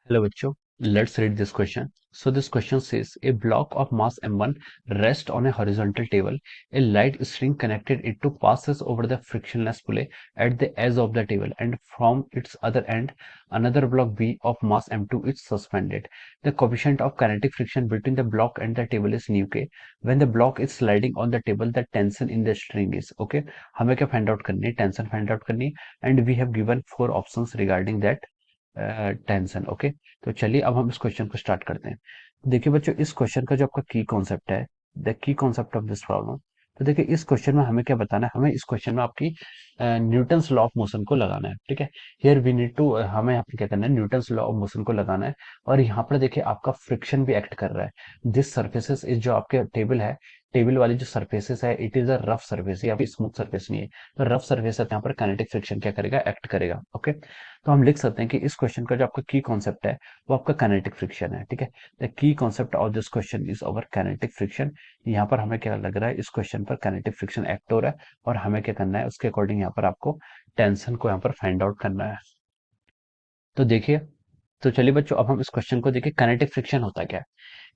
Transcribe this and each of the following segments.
Hello, bachcho. Let's read this question. So this question says a block of mass m1 rests on a horizontal table. A light string connected it to passes over the frictionless pulley at the edge of the table, and from its other end, another block B of mass m2 is suspended. The coefficient of kinetic friction between the block and the table is nu k. When the block is sliding on the table, the tension in the string is okay. हमें क्या find out करनी है? Tension find out करनी है, and we have given four options regarding that tension. Okay, तो चलिए अब हम इस क्वेश्चन को स्टार्ट करते हैं। देखिए बच्चों, इस क्वेश्चन का जो आपका की कॉन्सेप्ट है, the key concept of this problem, तो देखिए इस क्वेश्चन में हमें क्या बताना है, हमें इस क्वेश्चन में आपकी न्यूटन्स लॉ ऑफ मोशन को लगाना है। ठीक है, हियर वी नीड टू, हमें यहाँ पे क्या करना है, न्यूटन्स लॉ ऑफ मोशन को लगाना है। और यहाँ पर देखिए आपका फ्रिक्शन भी एक्ट कर रहा है। दिस सर्फेसेस इज, जो आपके टेबल है, टेबल वाली जो सर्फेसेस है, it is a rough surface, या फिर स्मूथ सर्फेस नहीं है। तो रफ सर्फेस है, तो यहाँ पर काइनेटिक फ्रिक्शन क्या करेगा, एक्ट करेगा। ओके, तो हम लिख सकते हैं कि इस क्वेश्चन का जो आपका की कॉन्सेप्ट है वो आपका काइनेटिक फ्रिक्शन है। ठीक है, the key concept of this question is over kinetic friction. यहाँ पर हमें क्या लग रहा है, इस क्वेश्चन पर काइनेटिक फ्रिक्शन एक्ट हो रहा है, और हमें क्या करना है, उसके अकॉर्डिंग यहाँ पर आपको टेंशन को यहाँ पर फाइंड आउट करना है। तो देखिए, तो चलिए बच्चों, अब हम इस क्वेश्चन को देखिए, काइनेटिक फ्रिक्शन होता क्या है।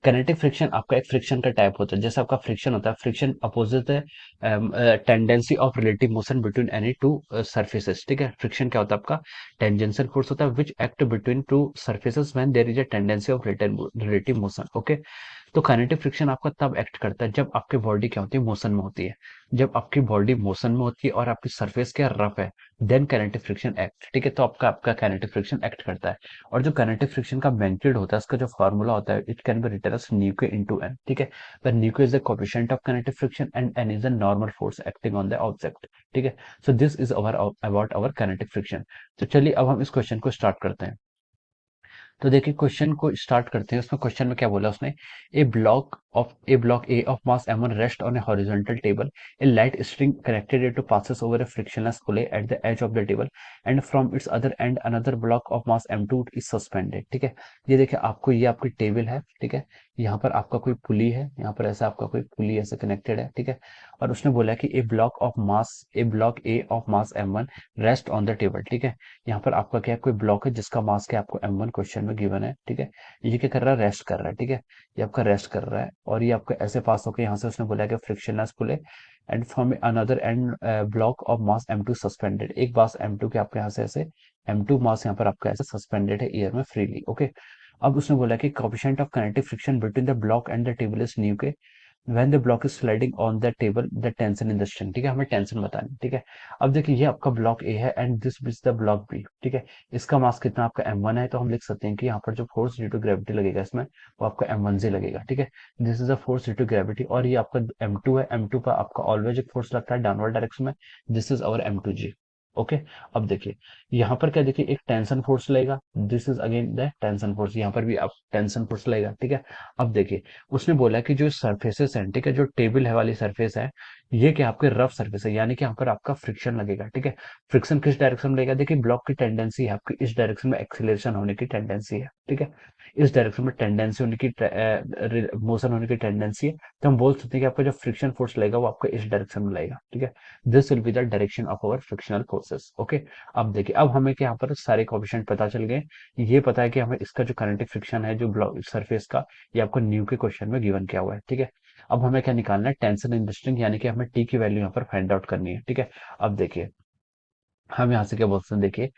काइनेटिक फ्रिक्शन आपका एक फ्रिक्शन का टाइप होता है। जैसे आपका फ्रिक्शन होता है, फ्रिक्शन अपोजिट है tendency of relative motion between any two surfaces. ठीक है, फ्रिक्शन क्या होता है आपका, टेंजेंशियल फोर्स होता है which act between two surfaces when there is a tendency of relative motion. Okay, तो काइनेटिक फ्रिक्शन आपका तब एक्ट करता है जब आपकी बॉडी क्या होती है, मोशन में होती है। जब आपकी बॉडी मोशन में होती है और आपकी सरफेस क्या रफ है, देन काइनेटिक फ्रिक्शन एक्ट। ठीक है, तो आपका आपका काइनेटिक फ्रिक्शन एक्ट करता है। और जो काइनेटिक फ्रिक्शन का मैग्नीट्यूड होता है, इसका जो फॉर्मूला होता है, it can be written as mu k into N. ठीक है, where nu is the coefficient of kinetic friction and n is the normal force acting on the object। ठीक है, so this is our about our kinetic friction। तो चलिए अब हम इस question को स्टार्ट करते हैं। तो देखिए क्वेश्चन को स्टार्ट करते हैं। उसमें क्वेश्चन में क्या बोला उसने, a block A of mass m1 rest on a horizontal table. A light string connected it to passes over a frictionless pulley at the edge of the table and from its other end another block of mass m2 is suspended। ठीक है, ये देखिए आपको, ये आपकी table है। ठीक है, यहाँ पर आपका कोई पुली है, यहाँ पर ऐसा आपका कोई पुली ऐसे कनेक्टेड है। ठीक है, और उसने बोला कि a block A of mass m1 rest on the table. ठीक है, यहाँ पर आपका क्या है, कोई ब्लॉक है जिसका मास क्या आपको m1 क्वेश्चन में गिवन है। ठीक है, ये क्या कर रहा है, रेस्ट कर रहा है। ठीक है, ये आपका रेस्ट कर रहा है, और ये आपका ऐसे पास होकर यहाँ से उसने बोला कि फ्रिक्शनलेस पुल है, and from another and block of mass m2 suspended. एक मास m2 के आपके यहाँ से ऐसे m2 मास यहाँ पर आपका ऐसे सस्पेंडेड है एयर में फ्रीली। ओके, अब उसने बोला कि coefficient of kinetic friction between the block and the table is mu k when the block is sliding on the table the tension in the string. ठीक है, हमें टेंशन बतानी। ठीक है, अब देखिए ये आपका ब्लॉक ए है and this is the block B. ठीक है, इसका मास कितना आपका m1 है, तो हम लिख सकते हैं कि यहाँ पर जो फोर्स ड्यू टू ग्रेविटी लगेगा इसमें, वो आपका m1 से लगेगा। ठीक है, this is a force due to gravity, और ये आपका m2 है, m2 पर आपका ऑलवेज एक फोर्स लगता है डाउनवर्ड डायरेक्शन में। This is our m2g। Okay, अब देखिए यहाँ पर क्या, देखिए एक टेंशन फोर्स लगेगा, this is again the tension force, यहाँ पर भी आप टेंशन फोर्स लगेगा। ठीक है, अब देखिए उसने बोला कि जो सरफेसेस हैं, ठीक है, जो टेबल है वाली सरफेस है, ये क्या आपके रफ सरफेस है, यानी कि यहाँ पर आपका फ्रिक्शन लगेगा। ठीक है, फ्रिक्शन किस डायरेक्शन में लगेगा, देखिए ब्लॉक की टेंडेंसी है आपकी इस डायरेक्शन में एक्सीलरेशन होने की टेंडेंसी है। ठीक है, इस डायरेक्शन में टेंडेंसी होने की, मोशन होने की टेंडेंसी है, तो हम बोल सकते हैं कि आपका जो फ्रिक्शन फोर्स लगेगा वो आपका इस डायरेक्शन में लगेगा। ठीक है, this will be the direction of our frictional forces. Okay, अब देखिए, अब हमें क्या यहाँ पर सारे कोएफिशिएंट पता चल गए। ये पता है कि हमें इसका जो काइनेटिक फ्रिक्शन है जो ब्लॉक सरफेस का, ये आपको न्यू के क्वेश्चन में गिवन किया हुआ है। ठीक है, अब हमें क्या निकालना है, टेंशन इन द स्ट्रिंग, यानी कि हमें टी की वैल्यू यहाँ पर फाइंड आउट करनी है। ठीक है, अब देखिए हम यहाँ से क्या बोलते हैं, देखिए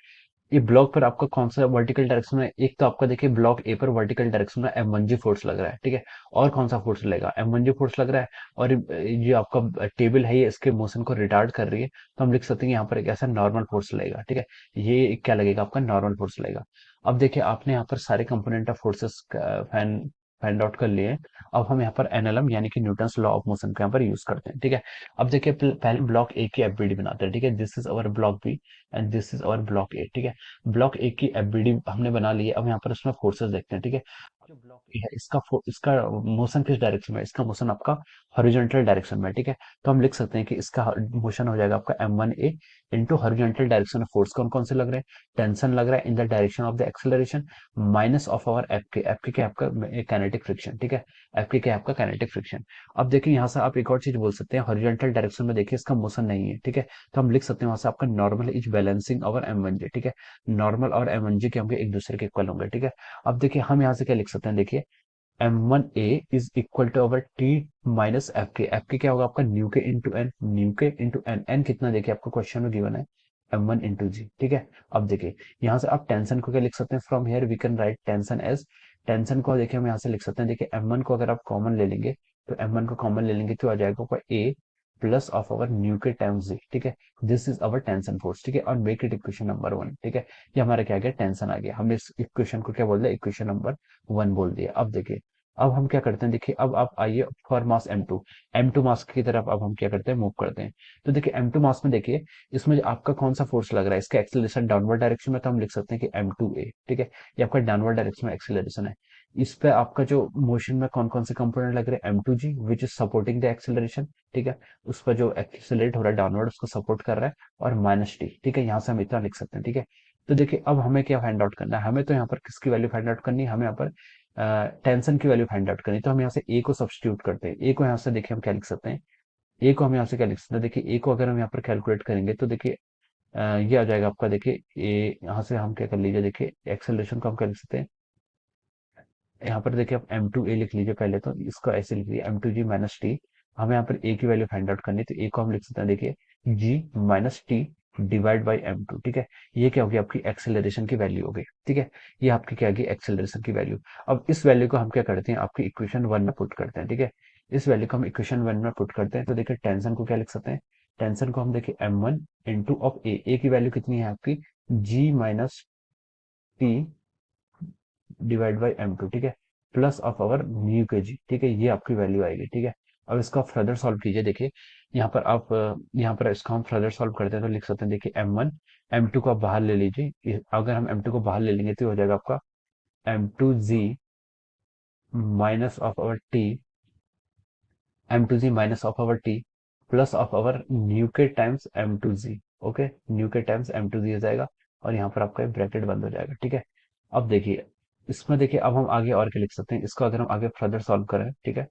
ये ब्लॉक पर आपका कौन सा वर्टिकल डायरेक्शन में, एक तो आपका देखिए ब्लॉक ए पर वर्टिकल डायरेक्शन में m1g फोर्स लग रहा है। ठीक है, और कौन सा फोर्स लगेगा, m1g फोर्स लग रहा है, और ये आपका टेबल है, ये इसके मोशन को रिटार्ड कर रही है, तो हम लिख सकते हैं कि यहाँ पर एक ऐसा नॉर्मल फोर्स लगेगा। ठीक है, ये क्या लगेगा, आपका नॉर्मल फोर्स लगेगा। अब देखिए आपने यहाँ पर सारे component of forces find out कर लिए हैं। अब हम यहाँ पर एनएलएम यानी कि न्यूटन्स लॉ ऑफ मोशन को यहाँ पर यूज करते हैं। ठीक है, अब देखिए पहले ब्लॉक ए की एफबीडी बनाते हैं। ठीक है, this is our block B and this is our block A. ठीक है, ब्लॉक ए की एफबीडी हमने बना ली है। अब यहाँ पर उसमें फोर्सेस देखते हैं। ठीक है, जो ब्लॉक ए है इसका मोशन किस डायरेक्शन में है? इसका मोशन आपका हॉरिजॉन्टल डायरेक्शन में है, ठीक है। तो हम लिख सकते हैं कि इसका मोशन हो जाएगा आपका m1a into horizontal direction of force कौन कौन से लग रहे हैं, टेंशन लग रहा है in the direction of the acceleration minus of our f k क्या आपका काइनेटिक फ्रिक्शन, ठीक है। एफ के क्या आपका काइनेटिक फ्रिक्शन। अब देखिए यहाँ से आप एक और चीज बोल सकते हैं, हॉरिजॉन्टल डायरेक्शन में देखिए इसका मोशन नहीं है, ठीक है। तो हम लिख सकते हैं वहां से आपका normal is balancing over m1j, ठीक है। नॉर्मल और m1j के होंगे एक दूसरे के इक्वल होंगे, ठीक है। अब देखिए हम यहाँ से क्या लिख सकते हैं, देखिए m1a is equal to our t minus f k क्या होगा आपका न्यू के इंटू एन, एन कितना देखिए आपको क्वेश्चन में गिवन है m1 इंटू जी, ठीक है। अब देखिए यहाँ से आप टेंशन को क्या लिख सकते हैं, from here we can write tension as, tension को देखिए हम यहाँ से लिख सकते हैं, देखिए m1 को अगर आप कॉमन ले लेंगे तो m1 को कॉमन ले लेंगे तो आ जाएगा आपका a plus of our new k times जी, ठीक है। This is our tension force, ठीक है। और मेक इट इक्वेशन नंबर 1, ठीक है। ये हमारा क्या आ गया, टेंशन आ गया। हमने इस इक्वेशन को क्या बोल दिया, इक्वेशन नंबर 1 बोल दिया। अब देखिए अब हम क्या करते हैं, देखिए अब आप आइए फॉर मास m2 मास की तरफ अब हम क्या करते हैं, मूव करते हैं। तो देखिए m2 मास में देखिए इसमें जो आपका कौन सा फोर्स लग रहा है, इसका एक्सेलरेशन डाउनवर्ड डायरेक्शन में, तो हम लिख सकते हैं कि m2a, ठीक है। ये आपका डाउनवर्ड डायरेक्शन में एक्सेलरेशन है। इस पे आपका जो मोशन में कौन कौन से कंपोनेंट लग रहे हैं, m2g which is supporting the acceleration, ठीक है। उस पर जो एक्सेलरेट हो रहा है डाउनवर्ड उसको सपोर्ट कर रहा है, और माइनस टी, ठीक है। यहाँ से हम इतना लिख सकते हैं, ठीक है। तो देखिए अब हमें क्या फाइंड आउट करना है, हमें तो यहाँ पर किसकी वैल्यू फाइंड आउट करनी है, हमें यहाँ पर टेंशन की वैल्यू फाइंड आउट करनी। तो हम यहाँ से ए को सब्स्टिट्यूट करते हैं, ए को यहाँ से देखिए हम क्या लिख सकते हैं, ए को हम यहाँ से क्या लिख सकते हैं, देखिए ए को अगर हम यहाँ पर कैलकुलेट करेंगे तो देखिए ये आ जाएगा आपका, देखिए ए यहाँ से हम क्या कर लीजिए, देखिए एक्सेलरेशन को हम क्या लिख सकते हैं, यहाँ पर देखिए आप m2a लिख लीजिए पहले, तो इसको ऐसे लिख लीजिए m2g माइनस टी। हमें यहाँ पर a की वैल्यू फाइंड आउट करनी है, तो a को हम लिख सकते हैं, देखिए g minus T divide by m2, ठीक है। ये क्या होगी, आपकी एक्सेलरेशन की वैल्यू हो गई, ठीक है। ये आपकी क्या होगी, एक्सेलरेशन की वैल्यू। अब इस वैल्यू को हम क्या करते हैं, आपकी इक्वेशन 1 में पुट करते हैं, ठीक है। इस वैल्यू को हम इक्वेशन 1 में पुट करते हैं, तो देखिए टेंशन को क्या लिख सकते हैं, टेंशन को हम देखिए m1 इंटू ऑफ ए की वैल्यू कितनी है आपकी, g minus T divide by m2, ठीक है, प्लस ऑफ आवर न्यू के जी, ठीक है। ये आपकी वैल्यू आएगी, ठीक है। अब इसका फर्दर सॉल्व कीजिए, देखिए यहाँ पर आप यहाँ पर इसका हम फर्दर सॉल्व करते हैं तो लिख सकते हैं, देखिए m1 m2 को आप बाहर ले लीजिए, अगर हम m2 को बाहर ले लेंगे तो हो जाएगा आपका m2z minus of our T, m2z minus of our T plus of our mu k times m2z, okay. Mu k times m2z हो जाएगा, और यहाँ पर आपका ब्रैकेट बंद हो जाएगा, ठीक है। अब देखिए इसमें देखिए अब हम आगे और क्या लिख सकते हैं, इसको अगर हम आगे फर्दर सॉल्व करें, ठीक है,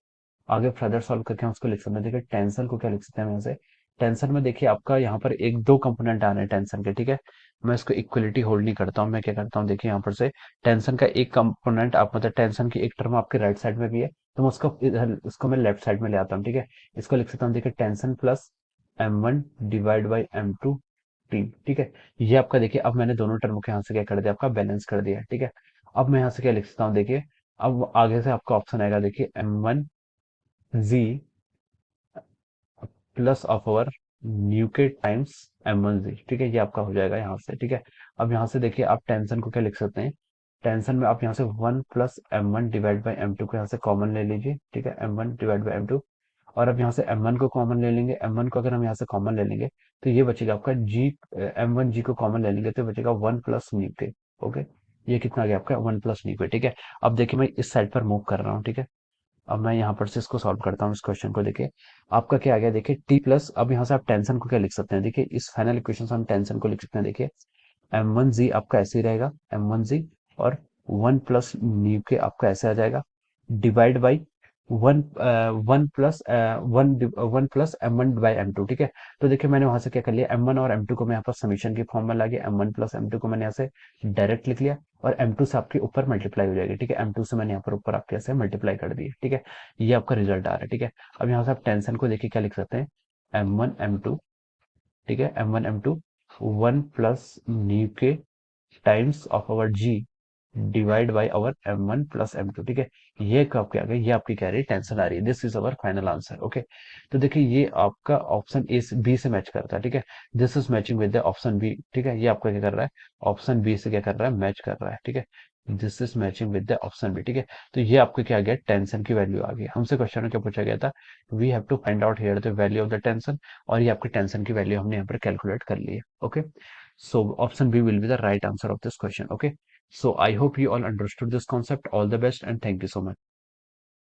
आगे फर्दर सॉल्व करके हम उसको लिख सकते हैं, देखिए टेंशन को क्या लिख सकते हैं हम यहाँ से, टेंशन में देखिए आपका यहाँ पर एक दो कंपोनेंट आ रहे हैं टेंशन के, ठीक है। मैं इसको इक्वलिटी होल्ड नहीं करता हूँ, मैं क्या करता हूँ, देखिए यहाँ पर से टेंशन का एक कंपोनेंट आप मतलब टेंशन की एक टर्म आपके राइट साइड में भी है, तो मैं उसको इधर उसको मैं लेफ्ट साइड में ले आता हूँ, ठीक है। इसको लिख सकता हूँ, देखिए tension plus m1 divide by m2 T, ठीक है। ये आपका देखिए अब मैंने दोनों टर्म के यहाँ से क्या कर दिया, आपका बैलेंस कर दिया, ठीक है। अब मैं यहाँ से क्या लिख सकता हूँ, देखिए अब आगे से आपका ऑप्शन आएगा, देखिए m1z plus of over new k times m1z, ठीक है। ये आपका हो जाएगा यहाँ से, ठीक है। अब यहाँ से देखिए आप टेंशन को क्या लिख सकते हैं, टेंशन में आप यहाँ से 1 plus m1 divide by m2 को यहाँ से कॉमन ले लीजिए, ठीक है, m1 डिवाइड बाई m2। और अब यहाँ से m1 को कॉमन ले लेंगे, m1 को अगर हम यहाँ से कॉमन ले लेंगे तो ये बचेगा आपका g, m1g को कॉमन ले लेंगे तो बचेगा 1 प्लस न्यू के, ओके। ये कितना आ गया आपका 1 प्लस न्यू के, ठीक है। अब देखिए मैं इस साइड पर मूव कर रहा हूँ, ठीक है। अब मैं यहाँ पर से इसको सॉल्व करता हूँ, इस क्वेश्चन को देखिए आपका क्या आ गया, देखिए टी प्लस, अब यहाँ से आप टेंशन को क्या लिख सकते हैं, देखिए इस फाइनल इक्वेशन से हम टेंशन को लिख सकते हैं, देखिए m1z आपका ऐसे ही रहेगा, m1z और 1 प्लस न्यू के आपका ऐसे आ जाएगा, divide by one one plus m1 by m2, ठीक है। तो देखिए मैंने वहां से क्या कर लिया, m1 और m2 को मैं यहाँ पर समीशन की फॉर्म में ला गया, m1 प्लस m2 को मैंने यहाँ से डायरेक्ट लिख लिया, और m2 से आपके ऊपर मल्टीप्लाई हो जाएगी, ठीक है। m2 से मैंने यहाँ पर ऊपर आपके ऐसे मल्टीप्लाई कर दिया, ठीक है। ये आपका रिजल्ट आ रहा है, ठीक है। अब यहाँ से आप टेंशन को देखिए क्या लिख सकते हैं, m1 m2, ठीक है, m1 m2 1 plus mu k times of our g divide by our m1 plus m2, ठीक है। ये कब क्या आ गया, ये आपकी कह रही टेंशन आ रही है, this is our final answer, okay. तो देखिए ये आपका ऑप्शन ए बी से मैच करता है, ठीक है। This is matching with the option B, ठीक है। ये आपका क्या कर रहा है, ऑप्शन बी से क्या कर रहा है, मैच कर रहा है, ठीक है। This is matching with the option B, ठीक है। तो ये आपको क्या आ गया, टेंशन की वैल्यू आ गई। हमसे क्वेश्चन में क्या पूछा गया था, we have to find out here the value of the tension, और ये आपकी टेंशन की वैल्यू हमने यहाँ पर कैलकुलेट कर ली है, okay. So option B will be the right answer of this question, okay. So I hope you all understood this concept. All the best and thank you so much.